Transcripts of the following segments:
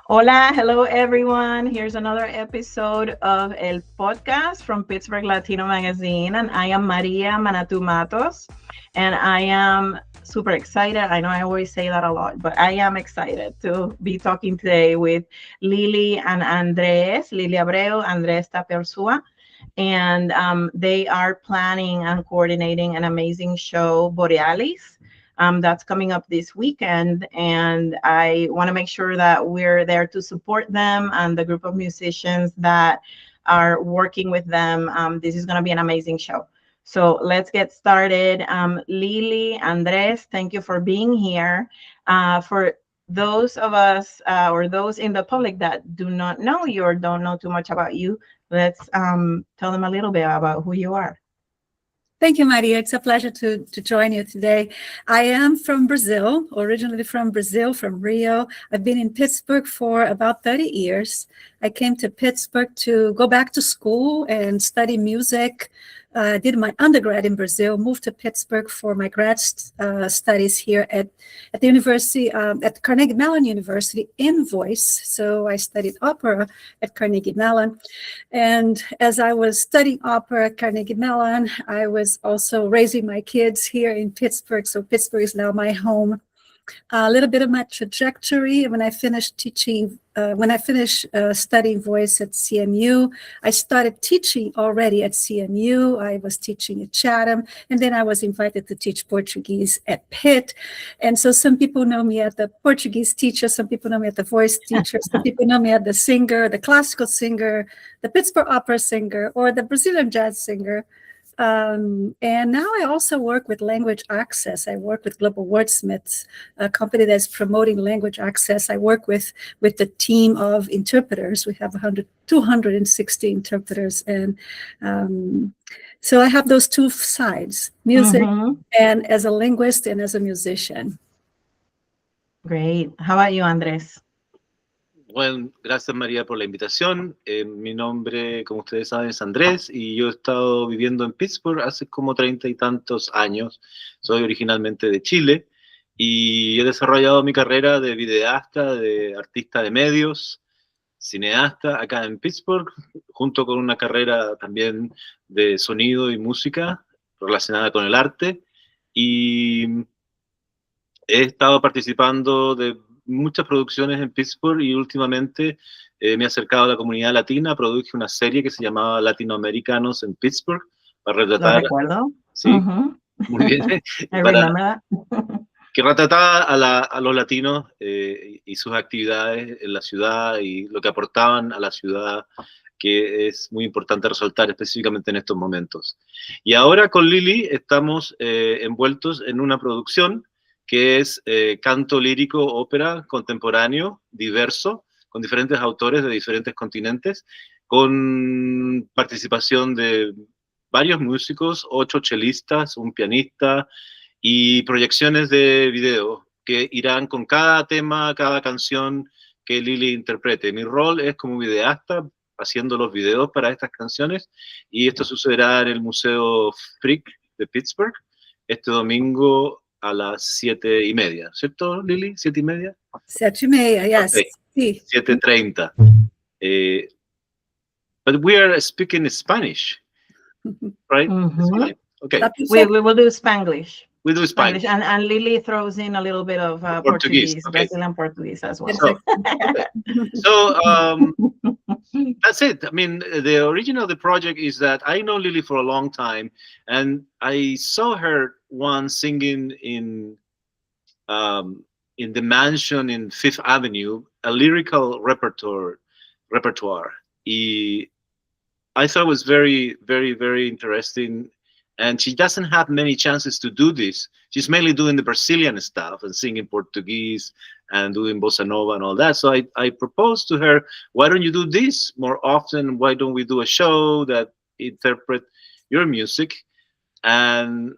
Hola, hello everyone. Here's another episode of El Podcast from Pittsburgh Latino Magazine, and I am Maria Manatu Matos, and I am super excited. I know I always say that a lot, but I am excited to be talking today with Lilly and Andrés, Lilly Abreu, Andrés Tapia-Urzúa, and they are planning and coordinating an amazing show, Borealis. That's coming up this weekend, and I want to make sure that we're there to support them and the group of musicians that are working with them. This is going to be an amazing show. So let's get started. Lilly, Andres, thank you for being here. For those of us or those in the public that do not know you or don't know too much about you, let's tell them a little bit about who you are. Thank you, Maria. It's a pleasure to join you today. I am from Brazil, originally from Brazil, from Rio. I've been in Pittsburgh for about 30 years. I came to Pittsburgh to go back to school and study music. I did my undergrad in Brazil, moved to Pittsburgh for my grad studies here at the university, at Carnegie Mellon University in voice. So I studied opera at Carnegie Mellon. And as I was studying opera at Carnegie Mellon, I was also raising my kids here in Pittsburgh. So Pittsburgh is now my home. A little bit of my trajectory. When I finished teaching, studying voice at CMU, I started teaching already at CMU. I was teaching at Chatham, and then I was invited to teach Portuguese at Pitt. And so some people know me as the Portuguese teacher, some people know me as the voice teacher, some people know me as the singer, the classical singer, the Pittsburgh opera singer, or the Brazilian jazz singer. And now I also work with language access. I work with Global Wordsmiths, a company that's promoting language access. I work with the team of interpreters. We have 260 interpreters. And so I have those two sides, music and as a linguist and as a musician. Great. How about you, Andrés? Bueno, gracias María por la invitación. Mi nombre, como ustedes saben, es Andrés y yo he estado viviendo en Pittsburgh hace como 30 y tantos años. Soy originalmente de Chile y he desarrollado mi carrera de videasta, de artista de medios, cineasta acá en Pittsburgh, junto con una carrera también de sonido y música relacionada con el arte. Y he estado participando de muchas producciones en Pittsburgh y últimamente me he acercado a la comunidad latina. Produje una serie que se llamaba Latinoamericanos en Pittsburgh para retratar. ¿Lo recuerdo? Sí, muy bien. Que retrataba a los latinos y sus actividades en la ciudad y lo que aportaban a la ciudad, que es muy importante resaltar específicamente en estos momentos. Y ahora con Lilly estamos envueltos en una producción que es canto lírico, ópera contemporáneo, diverso, con diferentes autores de diferentes continentes, con participación de varios músicos, 8 chelistas, un pianista, y proyecciones de video que irán con cada tema, cada canción que Lilly interprete. Mi rol es como videasta, haciendo los videos para estas canciones, y esto sucederá en el Museo Frick de Pittsburgh este domingo a las 7:30, ¿cierto, Lilly? ¿7:30? 7:30, yes. Okay. Sí. 7:30. But we are speaking Spanish, right? Okay. We will do Spanglish. We do Spanish. And Lilly throws in a little bit of Portuguese, okay. Brazilian Portuguese as well. So that's it. I mean, the origin of the project is that I know Lilly for a long time, and I saw her once singing in the mansion in Fifth Avenue, a lyrical repertoire. I thought it was very, very, very interesting. And she doesn't have many chances to do this. She's mainly doing the Brazilian stuff and singing Portuguese and doing bossa nova and all that. So I proposed to her, why don't you do this more often? Why don't we do a show that interpret your music? And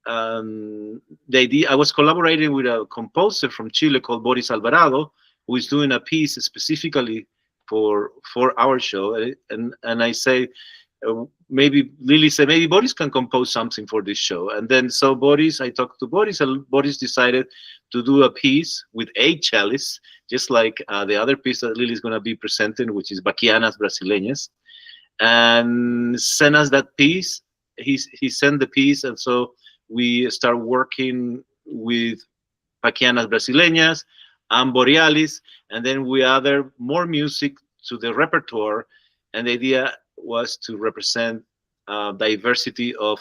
the idea, I was collaborating with a composer from Chile called Boris Alvarado, who is doing a piece specifically for our show. And I say, maybe Lilly said, maybe Boris can compose something for this show. And then so Boris, I talked to Boris, and Boris decided to do a piece with 8 cellists, just like the other piece that Lilly is going to be presenting, which is Baquianas Brasileñas, and send us that piece. He sent the piece, and so we start working with Baquianas Brasileñas and Borealis, and then we added more music to the repertoire, and the idea was to represent diversity of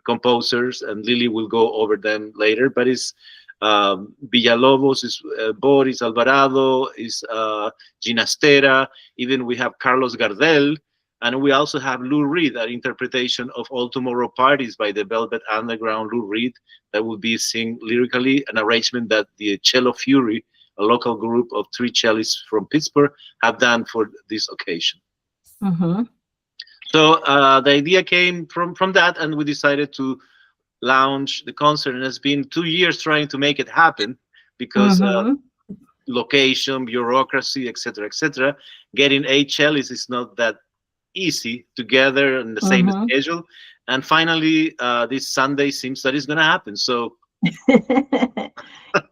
composers, and Lilly will go over them later, but it's Villalobos, is Boris Alvarado, is Ginastera, even we have Carlos Gardel, and we also have Lou Reed, an interpretation of All Tomorrow Parties by the Velvet Underground, Lou Reed, that will be sing lyrically, an arrangement that the Cello Fury, a local group of 3 cellists from Pittsburgh, have done for this occasion. Mm-hmm. So the idea came from that, and we decided to launch the concert, and it's been 2 years trying to make it happen because location, bureaucracy, etc., etc. Getting 8 cellists is not that easy together in the same schedule, and finally this Sunday seems that it's going to happen. So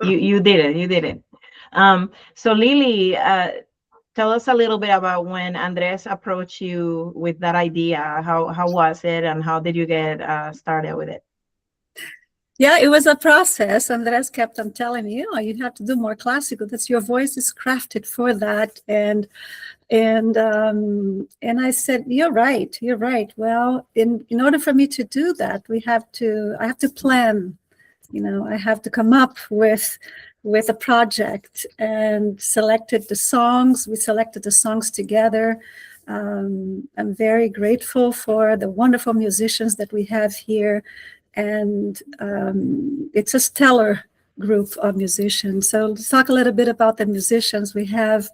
you did it. So Lilly, tell us a little bit about when Andrés approached you with that idea. How was it, and how did you get started with it? Yeah, it was a process. Andrés kept on telling me, oh, you have to do more classical. That's your voice is crafted for that. And I said, you're right. Well, in order for me to do that, I have to plan. I have to come up with a project, and selected the songs. We selected the songs together. I'm very grateful for the wonderful musicians that we have here. And it's a stellar group of musicians. So let's talk a little bit about the musicians. We have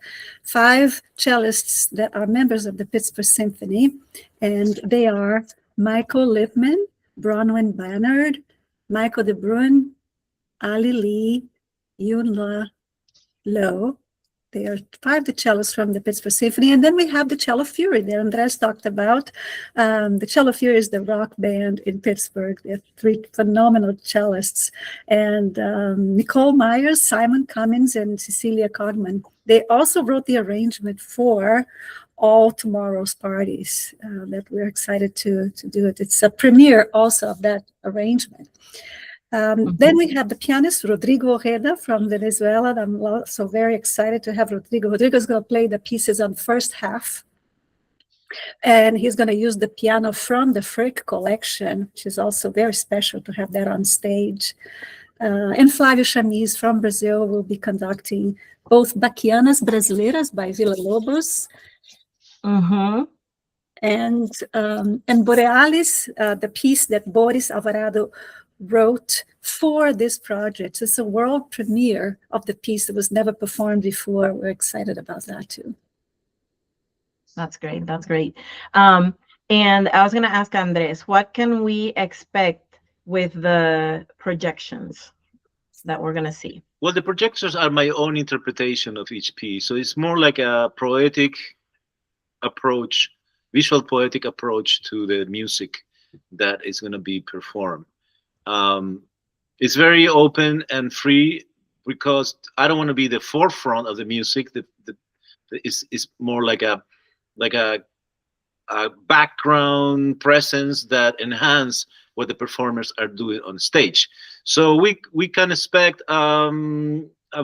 5 cellists that are members of the Pittsburgh Symphony, and they are Michael Lipman, Bronwyn Bannard, Michael De Bruin, Ali Lee, Yunla Lowe. They are 5 the cellists from the Pittsburgh Symphony. And then we have the Cello Fury that Andrés talked about. The Cello Fury is the rock band in Pittsburgh. They have 3 phenomenal cellists. And Nicole Myers, Simon Cummins, and Cecilia Cogman. They also wrote the arrangement for All Tomorrow's Parties that we're excited to do it. It's a premiere also of that arrangement. Then we have the pianist Rodrigo Ojeda from Venezuela. I'm also very excited to have Rodrigo. Rodrigo's going to play the pieces on the first half. And he's going to use the piano from the Frick collection, which is also very special to have that on stage. And Flavio Chamis from Brazil will be conducting both Baquianas Brasileiras by Villalobos. And Borealis, the piece that Boris Alvarado wrote for this project. It's a world premiere of the piece that was never performed before. We're excited about that too. That's great. And I was going to ask Andrés, what can we expect with the projections that we're going to see? Well, the projections are my own interpretation of each piece. So it's more like a poetic approach, visual poetic approach to the music that is going to be performed. It's very open and free because I don't want to be the forefront of the music. It's more like a background presence that enhance what the performers are doing on stage. So we can expect a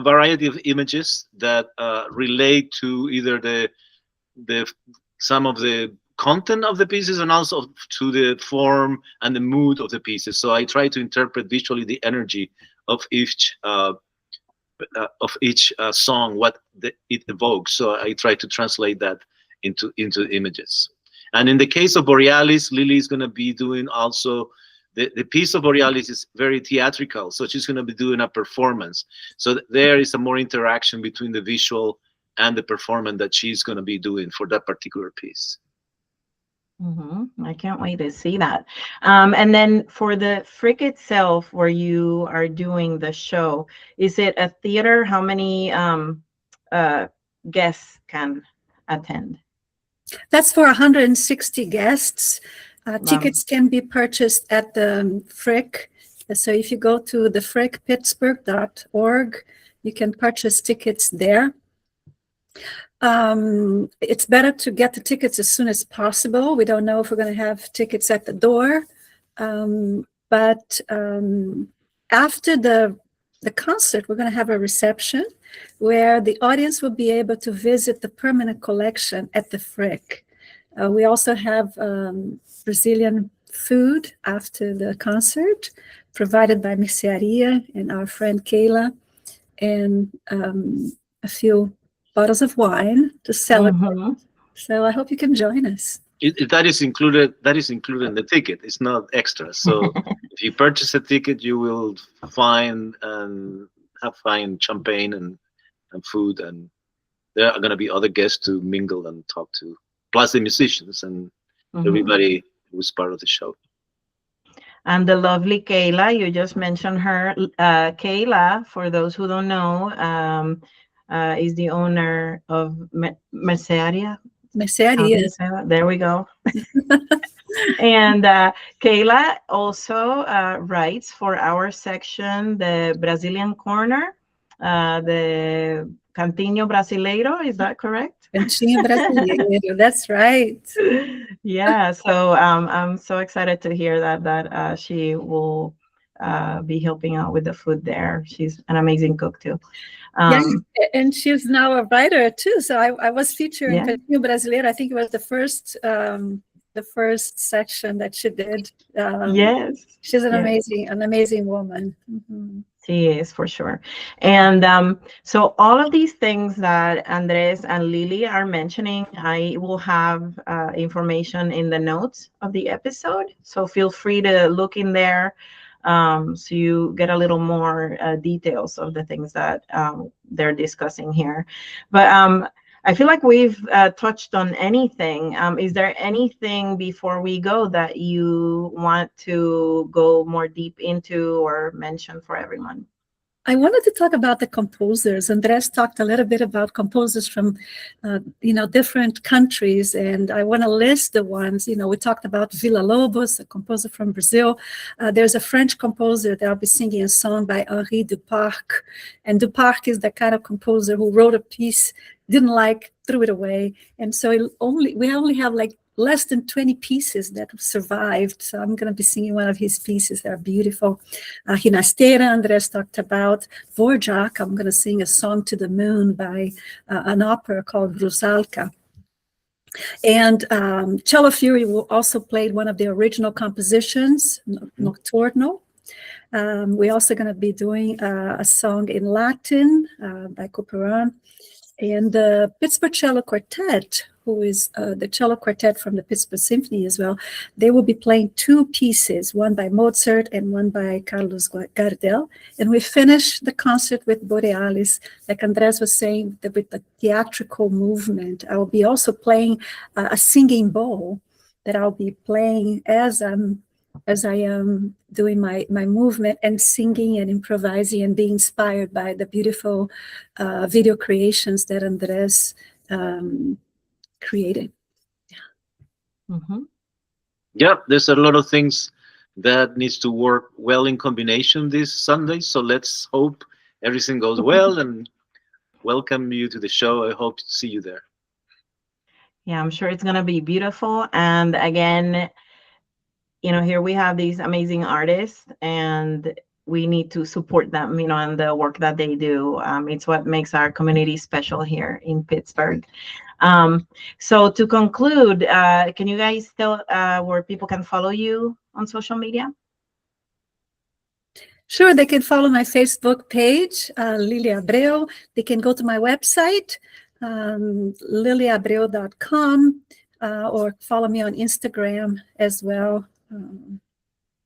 variety of images that relate to either some of the content of the pieces and also to the form and the mood of the pieces. So I try to interpret visually the energy of each song, what it evokes. So I try to translate that into images. And in the case of Borealis, Lilly is going to be doing also the piece of Borealis is very theatrical, so she's going to be doing a performance. So there is a more interaction between the visual and the performance that she's going to be doing for that particular piece. I can't wait to see that. And then for the Frick itself, where you are doing the show, is it a theater? How many guests can attend? That's for 160 guests. Wow. Tickets can be purchased at the Frick. So if you go to the frickpittsburgh.org, you can purchase tickets there. It's better to get the tickets as soon as possible. We don't know if we're going to have tickets at the door. But after the concert, we're going to have a reception where the audience will be able to visit the permanent collection at the Frick. We also have Brazilian food after the concert, provided by Mercearia and our friend Kayla, and a few bottles of wine to celebrate. Mhm. So I hope you can join us. That is included. That is included in the ticket. It's not extra. So if you purchase a ticket, you will find champagne and food, and there are going to be other guests to mingle and talk to, plus the musicians and everybody who's part of the show. And the lovely Kayla, you just mentioned her. Kayla, for those who don't know, is the owner of Mercearia. Mercearia. There we go. And Kayla also writes for our section, the Brazilian Corner, the Cantinho Brasileiro. Is that correct? Cantinho Brasileiro. That's right. Yeah. So I'm so excited to hear that she will be helping out with the food there. She's an amazing cook too. Yeah, and she's now a writer too. So I was featured in Cantinho Brasileiro. I think it was the first section that she did. Yes, she's an amazing woman. She is, for sure. And so all of these things that Andrés and Lilly are mentioning, I will have information in the notes of the episode. So feel free to look in there. So you get a little more details of the things that they're discussing here. But I feel like we've touched on anything. Is there anything before we go that you want to go more deep into or mention for everyone? I wanted to talk about the composers. Andrés talked a little bit about composers from, different countries, and I want to list the ones. We talked about Villa-Lobos, a composer from Brazil. There's a French composer that I'll be singing a song by Henri Duparc, and Duparc is the kind of composer who wrote a piece, didn't like, threw it away, and so we only have like less than 20 pieces that survived. So I'm going to be singing one of his pieces that are beautiful. Ginastera, Andrés talked about. Dvorak, I'm going to sing a song to the moon by an opera called Rusalka. And Cello Fury will also play one of the original compositions, Nocturno. We're also going to be doing a song in Latin by Couperin. And the Pittsburgh Cello Quartet, who is the cello quartet from the Pittsburgh Symphony as well, they will be playing two pieces, one by Mozart and one by Carlos Gardel. And we finish the concert with Borealis, like Andrés was saying, with the theatrical movement. I will be also playing a singing bowl that I'll be playing as I am doing my movement and singing and improvising and being inspired by the beautiful video creations that Andrés created. Yeah, there's a lot of things that needs to work well in combination this Sunday. So let's hope everything goes well, and welcome you to the show. I hope to see you there. Yeah, I'm sure it's going to be beautiful. And again, here we have these amazing artists, and we need to support them, and the work that they do. It's what makes our community special here in Pittsburgh. So to conclude, can you guys tell where people can follow you on social media? Sure, they can follow my Facebook page, Lilly Abreu. They can go to my website, lillyabreu.com, or follow me on Instagram as well. And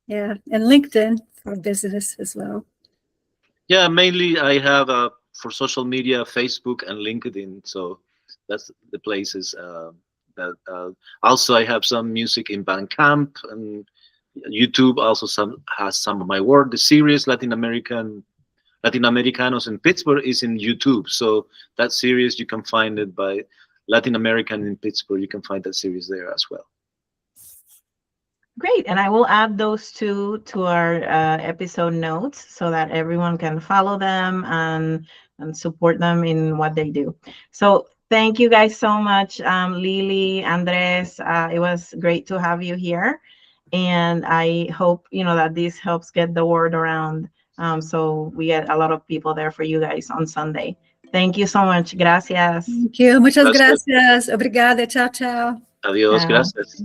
LinkedIn for business as well. Yeah, mainly I have for social media, Facebook and LinkedIn. So that's the places that. Also, I have some music in Bandcamp, and YouTube also has some of my work. The series Latinoamericanos in Pittsburgh is in YouTube. So that series, you can find it by Latin American in Pittsburgh, you can find that series there as well. Great, and I will add those two to our episode notes so that everyone can follow them and support them in what they do. So thank you guys so much, Lilly, Andres. It was great to have you here, and I hope that this helps get the word around, so we get a lot of people there for you guys on Sunday. Thank you so much. Gracias. Thank you. Muchas gracias. Obrigada. Ciao, ciao. Adiós, Ciao. gracias.